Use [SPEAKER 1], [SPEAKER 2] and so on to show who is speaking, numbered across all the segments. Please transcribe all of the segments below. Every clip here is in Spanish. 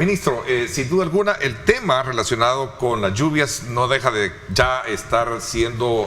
[SPEAKER 1] Ministro, sin duda alguna, el tema relacionado con las lluvias no deja de ya estar siendo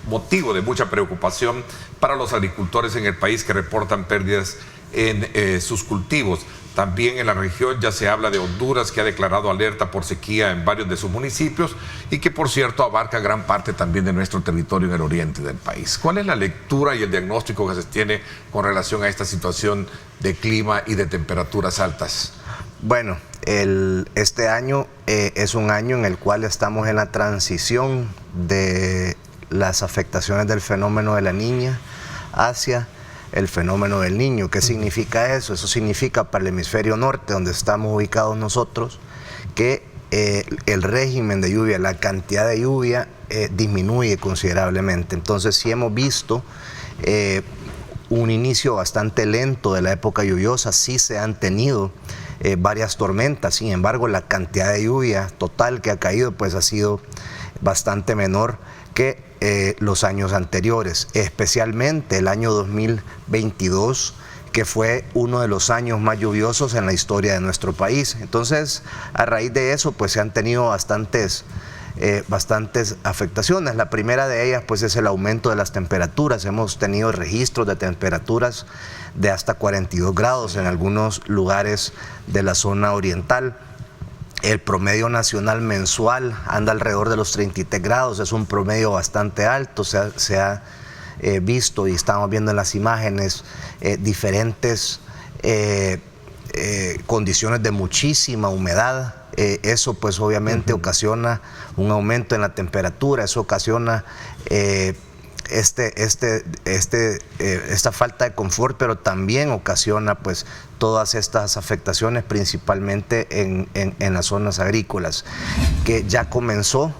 [SPEAKER 1] motivo de mucha preocupación para los agricultores en el país que reportan pérdidas en sus cultivos. También en la región ya se habla de Honduras, que ha declarado alerta por sequía en varios de sus municipios y que, por cierto, abarca gran parte también de nuestro territorio en el oriente del país. ¿Cuál es la lectura y el diagnóstico que se tiene con relación a esta situación de clima y de temperaturas altas?
[SPEAKER 2] Bueno, este año es un año en el cual estamos en la transición de las afectaciones del fenómeno de la Niña hacia el fenómeno del Niño. ¿Qué significa eso? Eso significa para el hemisferio norte, donde estamos ubicados nosotros, que el régimen de lluvia, la cantidad de lluvia disminuye considerablemente. Entonces sí hemos visto un inicio bastante lento de la época lluviosa, sí se han tenido varias tormentas, sin embargo la cantidad de lluvia total que ha caído pues ha sido bastante menor que los años anteriores, especialmente el año 2022, que fue uno de los años más lluviosos en la historia de nuestro país. Entonces, a raíz de eso, pues se han tenido bastantes afectaciones. La primera de ellas, pues, es el aumento de las temperaturas. Hemos tenido registros de temperaturas de hasta 42 grados en algunos lugares de la zona oriental. El promedio nacional mensual anda alrededor de los 33 grados, es un promedio bastante alto. Se ha visto y estamos viendo en las imágenes diferentes condiciones de muchísima humedad. Eso pues obviamente ocasiona un aumento en la temperatura, eso ocasiona esta falta de confort, pero también ocasiona pues todas estas afectaciones, principalmente en las zonas agrícolas, que ya comenzó.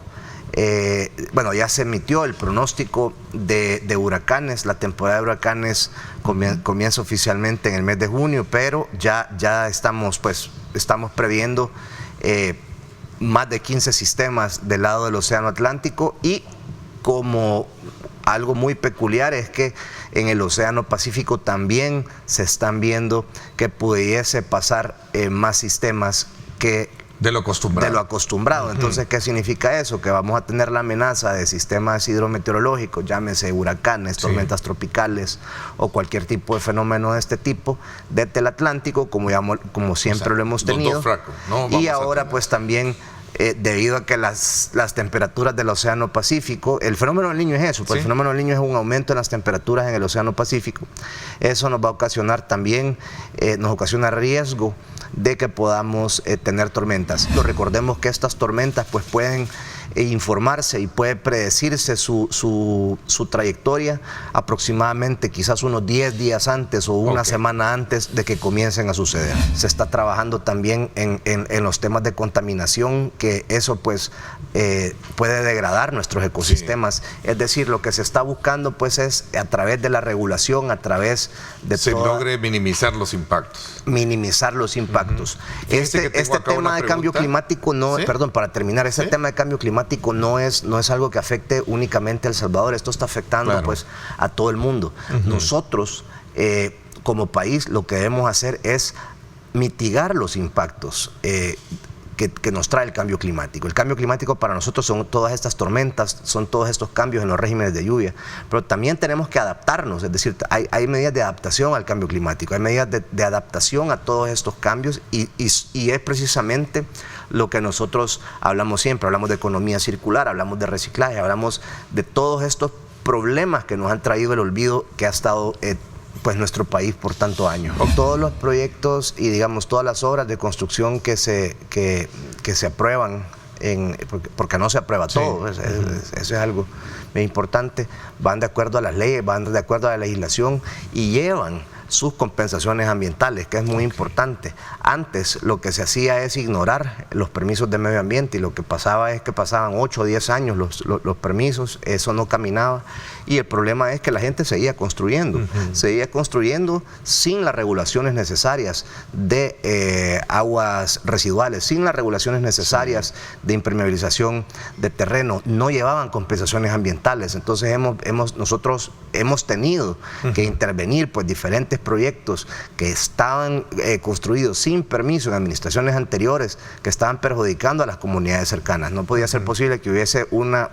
[SPEAKER 2] Bueno, ya se emitió el pronóstico de huracanes. La temporada de huracanes comienza oficialmente en el mes de junio, pero ya estamos previendo más de 15 sistemas del lado del Océano Atlántico, y como algo muy peculiar es que en el Océano Pacífico también se están viendo que pudiese pasar más sistemas que
[SPEAKER 1] de lo acostumbrado.
[SPEAKER 2] Entonces, ¿qué significa eso? Que vamos a tener la amenaza de sistemas hidrometeorológicos, llámese huracanes, tormentas tropicales o cualquier tipo de fenómeno de este tipo, desde el Atlántico, como siempre lo hemos tenido. Y ahora pues también debido a que las temperaturas del Océano Pacífico, el fenómeno del Niño es eso, pues el fenómeno del Niño es un aumento en las temperaturas en el Océano Pacífico. Eso nos va a ocasionar también, nos ocasiona riesgo de que podamos tener tormentas. Recordemos que estas tormentas pues pueden informarse y puede predecirse su trayectoria aproximadamente quizás unos 10 días antes o una semana antes de que comiencen a suceder. Se está trabajando también en los temas de contaminación, que eso pues puede degradar nuestros ecosistemas. Es decir, lo que se está buscando pues es a través de la regulación, a través de
[SPEAKER 1] se logre minimizar los impactos.
[SPEAKER 2] Este tema de cambio climático perdón, para terminar, tema de cambio climático no es algo que afecte únicamente a El Salvador. Esto está afectando pues a todo el mundo. Nosotros como país lo que debemos hacer es mitigar los impactos que nos trae el cambio climático. El cambio climático para nosotros son todas estas tormentas, son todos estos cambios en los regímenes de lluvia, pero también tenemos que adaptarnos, es decir, hay medidas de adaptación al cambio climático, hay medidas de adaptación a todos estos cambios, y es precisamente lo que nosotros hablamos siempre. Hablamos de economía circular, hablamos de reciclaje, hablamos de todos estos problemas que nos han traído el olvido que ha estado pues nuestro país por tantos años. Todos los proyectos y digamos todas las obras de construcción que se aprueban, porque no se aprueba todo, eso es algo muy importante, van de acuerdo a las leyes, van de acuerdo a la legislación y llevan sus compensaciones ambientales, que es muy importante. Antes lo que se hacía es ignorar los permisos de medio ambiente, y lo que pasaba es que pasaban 8 o 10 años los permisos, eso no caminaba, y el problema es que la gente seguía construyendo, sin las regulaciones necesarias de aguas residuales, sin las regulaciones necesarias de impermeabilización de terreno, no llevaban compensaciones ambientales. Entonces nosotros hemos tenido que intervenir pues diferentes diferentes proyectos que estaban construidos sin permiso en administraciones anteriores, que estaban perjudicando a las comunidades cercanas. No podía ser posible que hubiese una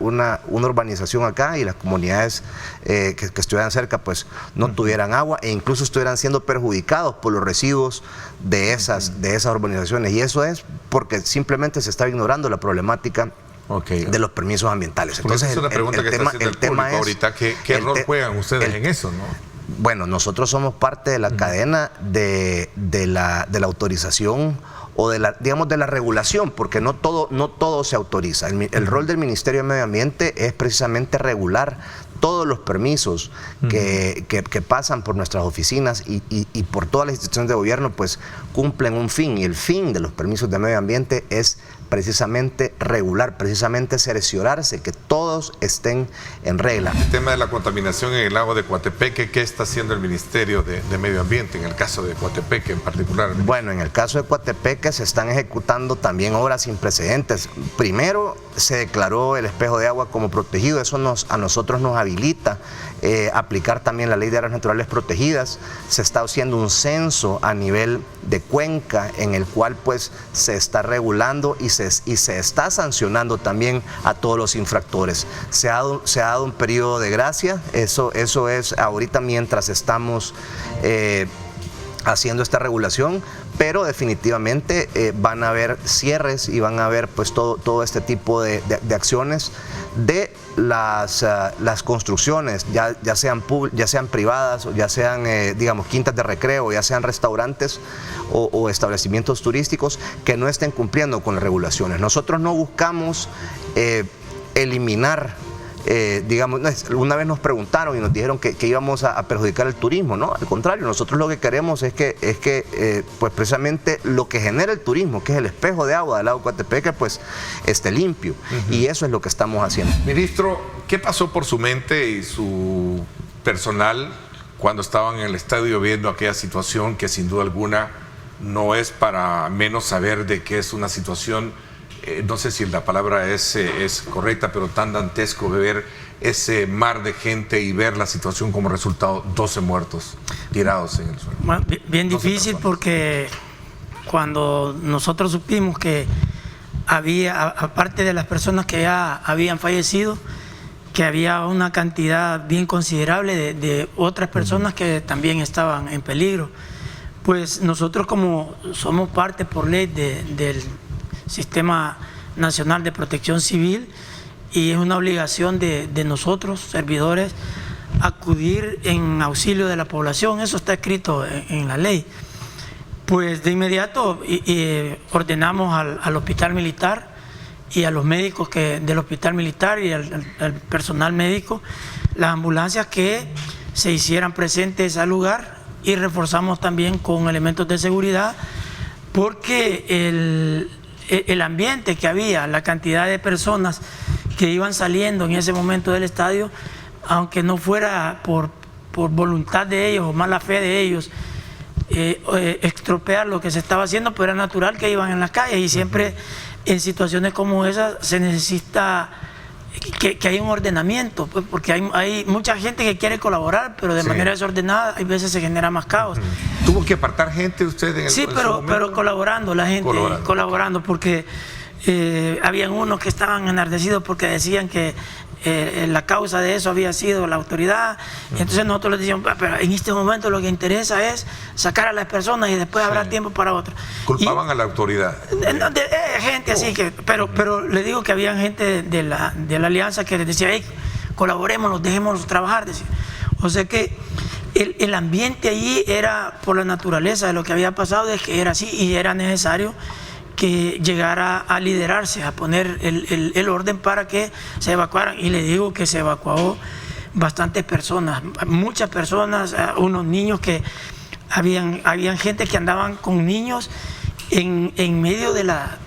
[SPEAKER 2] urbanización acá y las comunidades que estuvieran cerca pues no tuvieran agua e incluso estuvieran siendo perjudicados por los residuos de esas urbanizaciones. Y eso es porque simplemente se estaba ignorando la problemática de los permisos ambientales.
[SPEAKER 1] Entonces, es una pregunta que está haciendo el público ahorita. ¿Qué rol juegan ustedes en eso, no?
[SPEAKER 2] Bueno, nosotros somos parte de la cadena de la autorización o de la, digamos, de la regulación, porque no todo se autoriza. El rol del Ministerio de Medio Ambiente es precisamente regular todos los permisos que pasan por nuestras oficinas y por todas las instituciones de gobierno, pues cumplen un fin, y el fin de los permisos de medio ambiente es precisamente regular, precisamente cerciorarse que todos estén en regla.
[SPEAKER 1] El tema de la contaminación en el lago de Coatepeque, ¿qué está haciendo el Ministerio de Medio Ambiente en el caso de Coatepeque en particular? Bueno,
[SPEAKER 2] en el caso de Coatepeque se están ejecutando también obras sin precedentes. Primero se declaró el espejo de agua como protegido, eso a nosotros nos habilita aplicar también la Ley de Áreas Naturales Protegidas. Se está haciendo un censo a nivel de cuenca en el cual pues se está regulando y se está sancionando también a todos los infractores. Se ha dado un periodo de gracia, eso es ahorita mientras estamos haciendo esta regulación, pero definitivamente van a haber cierres y van a haber pues todo este tipo de acciones de las construcciones, ya sean privadas, o ya sean digamos quintas de recreo, ya sean restaurantes o establecimientos turísticos que no estén cumpliendo con las regulaciones. Nosotros no buscamos eliminar digamos, una vez nos preguntaron y nos dijeron que íbamos a perjudicar el turismo, ¿no? Al contrario, nosotros lo que queremos es que pues precisamente lo que genera el turismo, que es el espejo de agua del lago Coatepeque, pues esté limpio. Y eso es lo que estamos haciendo.
[SPEAKER 1] Ministro, ¿qué pasó por su mente y su personal cuando estaban en el estadio viendo aquella situación que sin duda alguna no es para menos saber de que es una situación, no sé si la palabra es correcta, pero tan dantesco de ver ese mar de gente y ver la situación como resultado, 12 muertos tirados en el suelo?
[SPEAKER 3] Bueno, bien difícil, porque cuando nosotros supimos que había, aparte de las personas que ya habían fallecido, que había una cantidad bien considerable de otras personas que también estaban en peligro, pues nosotros, como somos parte por ley del Sistema Nacional de Protección Civil, y es una obligación de nosotros, servidores, acudir en auxilio de la población. Eso está escrito en la ley. Pues de inmediato ordenamos al hospital militar y a los médicos del hospital militar y al personal médico, las ambulancias, que se hicieran presentes al lugar, y reforzamos también con elementos de seguridad, porque el ambiente que había, la cantidad de personas que iban saliendo en ese momento del estadio, aunque no fuera por voluntad de ellos o mala fe de ellos, estropear lo que se estaba haciendo, pero era natural que iban en las calles, y siempre en situaciones como esas se necesita que haya un ordenamiento, pues, porque hay mucha gente que quiere colaborar, pero de manera desordenada, hay veces se genera más caos.
[SPEAKER 1] ¿Tuvo que apartar gente usted en el
[SPEAKER 3] Sí, pero colaborando, la gente, colaborando, porque habían unos que estaban enardecidos porque decían que la causa de eso había sido la autoridad, y entonces nosotros les decíamos, pero en este momento lo que interesa es sacar a las personas y después habrá tiempo para otro.
[SPEAKER 1] ¿Culpaban a la autoridad?
[SPEAKER 3] Gente así que, pero le digo que había gente de la alianza que les decía, hey, colaborémonos, dejémonos trabajar, decía. O sea que el ambiente allí era, por la naturaleza de lo que había pasado, de que era así, y era necesario que llegara a liderarse, a poner el orden para que se evacuaran. Y le digo que se evacuó bastantes personas, muchas personas, unos niños que habían gente que andaban con niños en medio de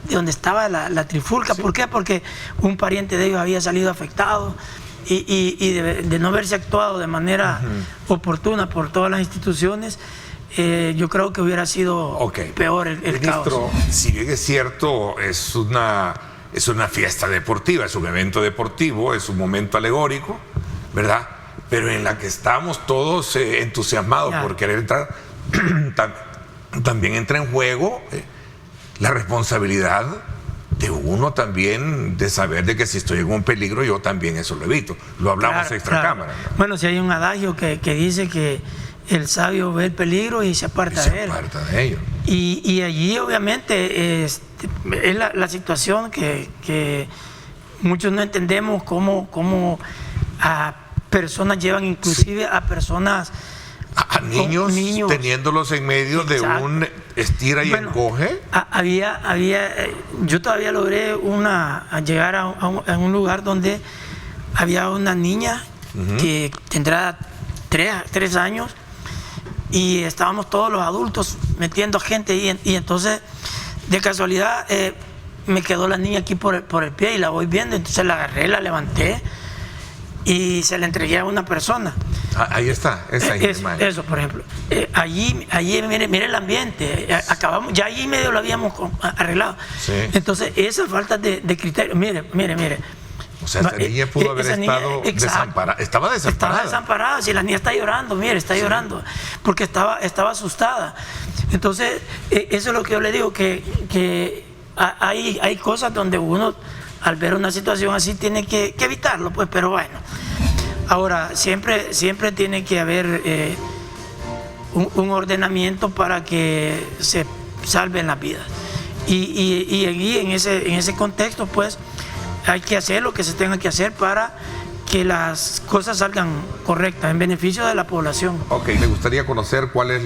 [SPEAKER 3] donde estaba la trifulca. ¿Por qué? Porque un pariente de ellos había salido afectado, y de no haberse actuado de manera oportuna por todas las instituciones, yo creo que hubiera sido peor el caos.
[SPEAKER 1] Si bien es cierto, es una fiesta deportiva, es un evento deportivo, es un momento alegórico, ¿verdad? pero en la que estamos todos entusiasmados por querer entrar, también entra en juego la responsabilidad de uno también de saber de que si estoy en un peligro yo también eso lo evito. Lo hablamos extra cámara, ¿no?
[SPEAKER 3] Bueno, si hay un adagio que dice que el sabio ve el peligro y se aparta de él. Y allí obviamente es la situación que muchos no entendemos cómo a personas llevan inclusive a personas...
[SPEAKER 1] A niños teniéndolos en medio de un estira y encoge.
[SPEAKER 3] Yo todavía logré llegar a un lugar donde había una niña que tendrá 3 años y estábamos todos los adultos metiendo gente y entonces de casualidad me quedó la niña aquí por el pie y la voy viendo, entonces la agarré, la levanté y se la entregué a una persona.
[SPEAKER 1] Ahí está,
[SPEAKER 3] eso, por ejemplo. Allí mire el ambiente. Acabamos, ya allí medio lo habíamos arreglado. Sí. Entonces, esa falta de criterio. Mire.
[SPEAKER 1] O sea, esa niña pudo haber estado desamparada. Estaba desamparada.
[SPEAKER 3] Estaba desamparada. Si la niña está llorando, mire, está llorando. Porque estaba asustada. Entonces, eso es lo que yo le digo, que hay cosas donde uno, al ver una situación así, tiene que evitarlo, pues, pero bueno. Ahora, siempre tiene que haber un ordenamiento para que se salven las vidas. Y allí, en ese contexto, pues, hay que hacer lo que se tenga que hacer para que las cosas salgan correctas, en beneficio de la población.
[SPEAKER 1] Ok, me gustaría conocer cuál es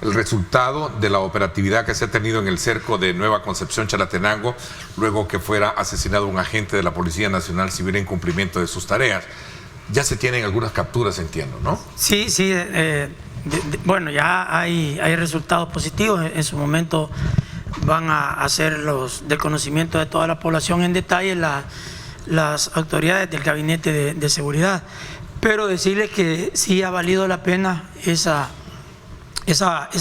[SPEAKER 1] el resultado de la operatividad que se ha tenido en el cerco de Nueva Concepción, Chalatenango, luego que fuera asesinado un agente de la Policía Nacional Civil en cumplimiento de sus tareas. Ya se tienen algunas capturas, entiendo, ¿no?
[SPEAKER 3] Sí, bueno, ya hay resultados positivos. En su momento van a hacer del conocimiento de toda la población en detalle las autoridades del Gabinete de Seguridad. Pero decirles que sí ha valido la pena ese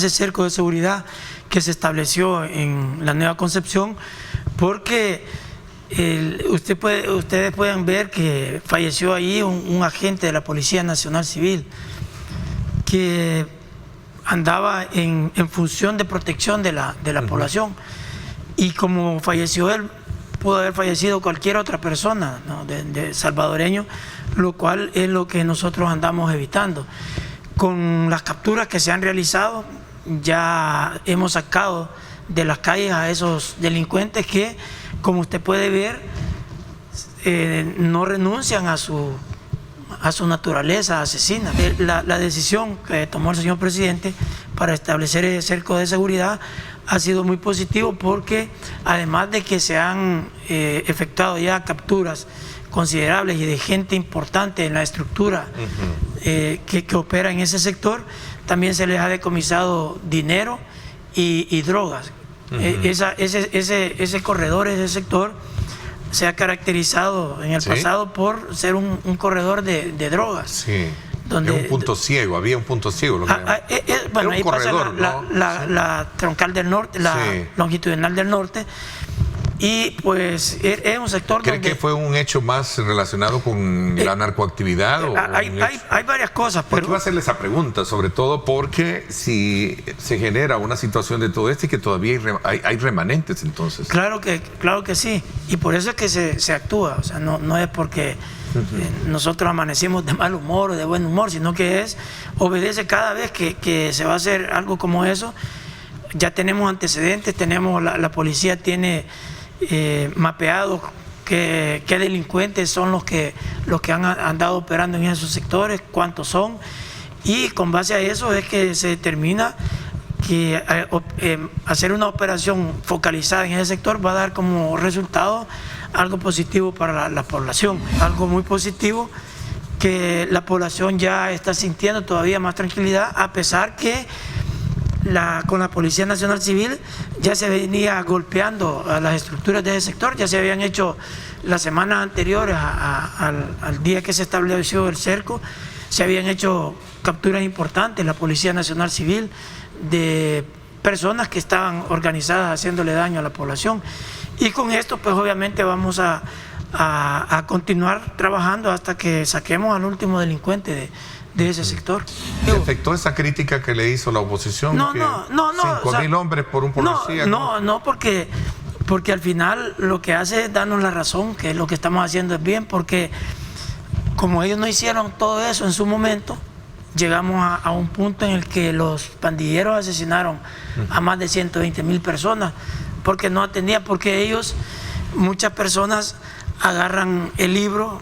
[SPEAKER 3] cerco de seguridad que se estableció en la Nueva Concepción, porque ustedes pueden ver que falleció ahí un agente de la Policía Nacional Civil que andaba en función de protección de la población, y como falleció él, pudo haber fallecido cualquier otra persona, ¿no? de salvadoreño, lo cual es lo que nosotros andamos evitando. Con las capturas que se han realizado, ya hemos sacado de las calles a esos delincuentes que, como usted puede ver, no renuncian a su naturaleza asesina. La decisión que tomó el señor presidente para establecer el cerco de seguridad ha sido muy positivo, porque además de que se han efectuado ya capturas considerables y de gente importante en la estructura que opera en ese sector, también se les ha decomisado dinero y drogas. Ese corredor, ese sector, se ha caracterizado en el pasado por ser un corredor de drogas.
[SPEAKER 1] Sí. Donde, había un punto ciego.
[SPEAKER 3] Bueno, ahí corredor, pasa la troncal del norte, la longitudinal del norte, y pues es un sector
[SPEAKER 1] ¿Cree que fue un hecho más relacionado con la narcoactividad?
[SPEAKER 3] Hay varias cosas.
[SPEAKER 1] Pero voy a hacerle esa pregunta, sobre todo porque si se genera una situación de todo esto y que todavía hay remanentes, entonces.
[SPEAKER 3] Claro que sí, y por eso es que se actúa. O sea, no es porque nosotros amanecimos de mal humor o de buen humor, sino que obedece cada vez que se va a hacer algo como eso. Ya tenemos antecedentes, la policía tiene mapeado qué delincuentes son los que han andado operando en esos sectores, cuántos son, y con base a eso es que se determina que hacer una operación focalizada en ese sector va a dar como resultado algo positivo para la población, algo muy positivo, que la población ya está sintiendo todavía más tranquilidad, a pesar que con la Policía Nacional Civil ya se venía golpeando a las estructuras de ese sector. Ya se habían hecho las semanas anteriores al día que se estableció el cerco, se habían hecho capturas importantes, la Policía Nacional Civil, de personas que estaban organizadas haciéndole daño a la población. Y con esto pues obviamente vamos a a continuar trabajando hasta que saquemos al último delincuente de ese sector.
[SPEAKER 1] ¿Le afectó esa crítica que le hizo la oposición?
[SPEAKER 3] No.
[SPEAKER 1] 5.000 hombres por un policía.
[SPEAKER 3] No, porque al final lo que hace es darnos la razón, que lo que estamos haciendo es bien, porque como ellos no hicieron todo eso en su momento, llegamos a un punto en el que los pandilleros asesinaron a más de 120.000 personas, porque no atendían, porque ellos, muchas personas agarran el libro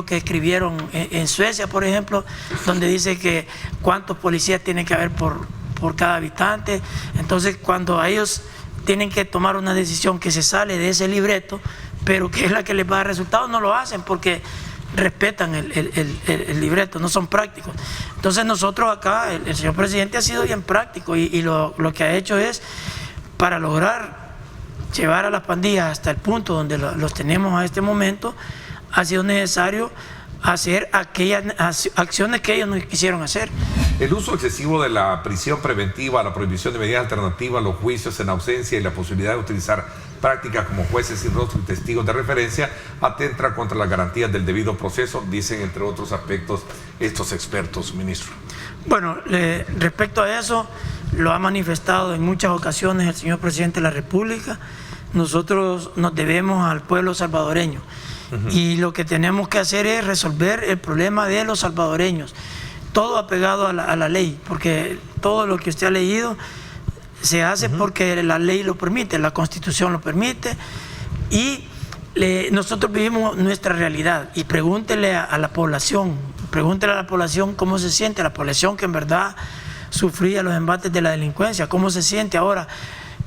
[SPEAKER 3] que escribieron en Suecia, por ejemplo, donde dice que cuántos policías tienen que haber por cada habitante. Entonces, cuando a ellos tienen que tomar una decisión que se sale de ese libreto, pero que es la que les va a dar resultados, no lo hacen porque respetan el libreto, no son prácticos. Entonces nosotros acá, el señor presidente ha sido bien práctico y lo que ha hecho es, para lograr llevar a las pandillas hasta el punto donde los tenemos a este momento, ha sido necesario hacer aquellas acciones que ellos no quisieron hacer.
[SPEAKER 1] El uso excesivo de la prisión preventiva, la prohibición de medidas alternativas, los juicios en ausencia y la posibilidad de utilizar prácticas como jueces sin rostro y testigos de referencia atenta contra las garantías del debido proceso, dicen entre otros aspectos estos expertos, ministro.
[SPEAKER 3] Bueno, respecto a eso, lo ha manifestado en muchas ocasiones el señor presidente de la República. Nosotros nos debemos al pueblo salvadoreño y lo que tenemos que hacer es resolver el problema de los salvadoreños, todo apegado a la ley, porque todo lo que usted ha leído se hace porque la ley lo permite, la Constitución lo permite, y nosotros vivimos nuestra realidad. Y pregúntele a la población cómo se siente, la población que en verdad sufría los embates de la delincuencia, cómo se siente ahora.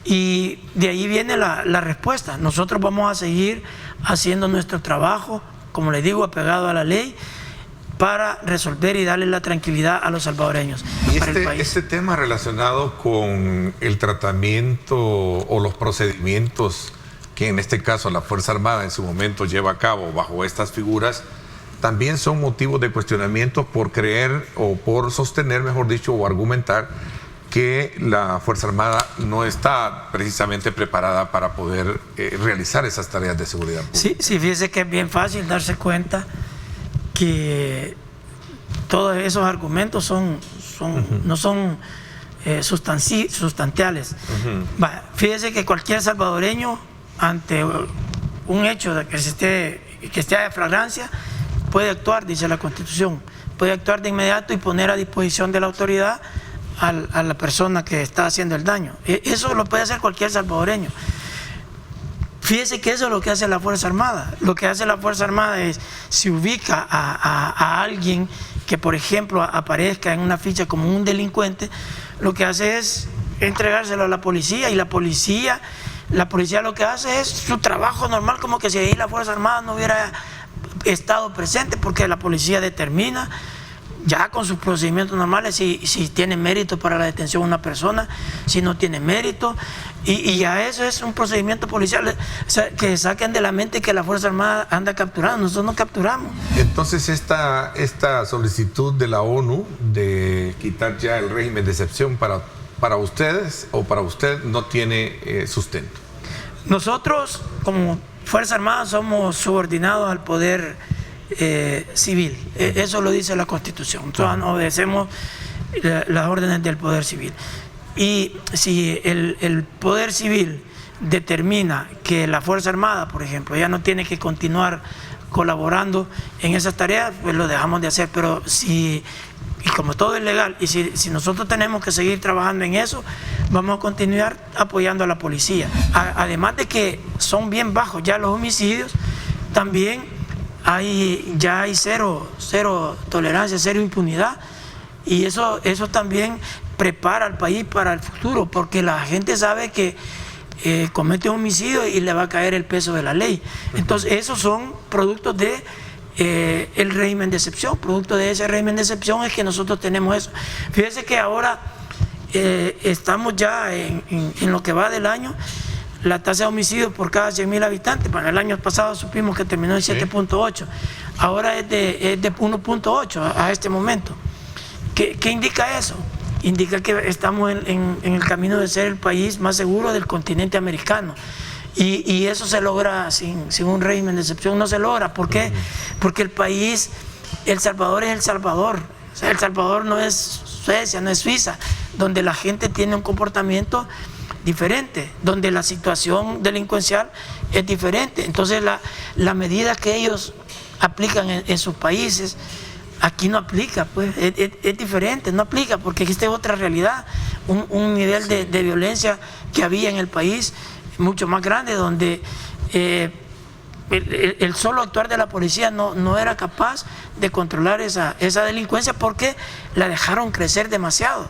[SPEAKER 3] Y de ahí viene la respuesta. Nosotros vamos a seguir haciendo nuestro trabajo, como les digo, apegado a la ley, para resolver y darle la tranquilidad a los salvadoreños.
[SPEAKER 1] Y este tema relacionado con el tratamiento o los procedimientos que en este caso la Fuerza Armada en su momento lleva a cabo bajo estas figuras, también son motivos de cuestionamiento por creer o por sostener, mejor dicho, o argumentar que la Fuerza Armada no está precisamente preparada para poder realizar esas tareas de seguridad pública.
[SPEAKER 3] Sí, fíjese que es bien fácil darse cuenta que todos esos argumentos no son sustanciales. Fíjese que cualquier salvadoreño, ante un hecho de que esté de flagrancia, puede actuar, dice la Constitución, puede actuar de inmediato y poner a disposición de la autoridad a la persona que está haciendo el daño. Eso lo puede hacer cualquier salvadoreño. Fíjese que eso es lo que hace la Fuerza Armada. Lo que hace la Fuerza Armada es, si ubica a alguien que, por ejemplo, aparezca en una ficha como un delincuente, lo que hace es entregárselo a la policía, y la policía lo que hace es su trabajo normal, como que si ahí la Fuerza Armada no hubiera estado presente, porque la policía determina ya con sus procedimientos normales si tiene mérito para la detención de una persona, si no tiene mérito, y ya eso es un procedimiento policial. O sea, que saquen de la mente que la Fuerza Armada anda capturando. Nosotros no capturamos.
[SPEAKER 1] Entonces esta solicitud de la ONU de quitar ya el régimen de excepción para ustedes o para usted no tiene sustento.
[SPEAKER 3] Nosotros como Fuerza Armada somos subordinados al poder civil. Eso lo dice la Constitución. Nosotros obedecemos las órdenes del poder civil. Y si el poder civil determina que la Fuerza Armada, por ejemplo, ya no tiene que continuar colaborando en esas tareas, pues lo dejamos de hacer. Pero y como todo es legal, y si nosotros tenemos que seguir trabajando en eso, vamos a continuar apoyando a la policía. Además de que son bien bajos ya los homicidios, también hay cero tolerancia, cero impunidad, y eso también prepara al país para el futuro, porque la gente sabe que comete un homicidio y le va a caer el peso de la ley. Entonces esos son productos de el régimen de excepción. Producto de ese régimen de excepción es que nosotros tenemos eso. Fíjese que ahora estamos ya en lo que va del año, la tasa de homicidios por cada 100.000 habitantes. Para el año pasado supimos que terminó en 7.8, ahora es de 1.8 a este momento. ¿Qué indica eso? Indica que estamos en el camino de ser el país más seguro del continente americano. Y eso se logra sin un régimen de excepción, no se logra. ¿Por qué? Porque el país, El Salvador es El Salvador. O sea, El Salvador no es Suecia, no es Suiza, donde la gente tiene un comportamiento diferente, donde la situación delincuencial es diferente. Entonces la medida que ellos aplican en sus países, aquí no aplica, pues es diferente, no aplica, porque existe otra realidad, un nivel de violencia que había en el país mucho más grande, donde el solo actuar de la policía no era capaz de controlar esa delincuencia porque la dejaron crecer demasiado.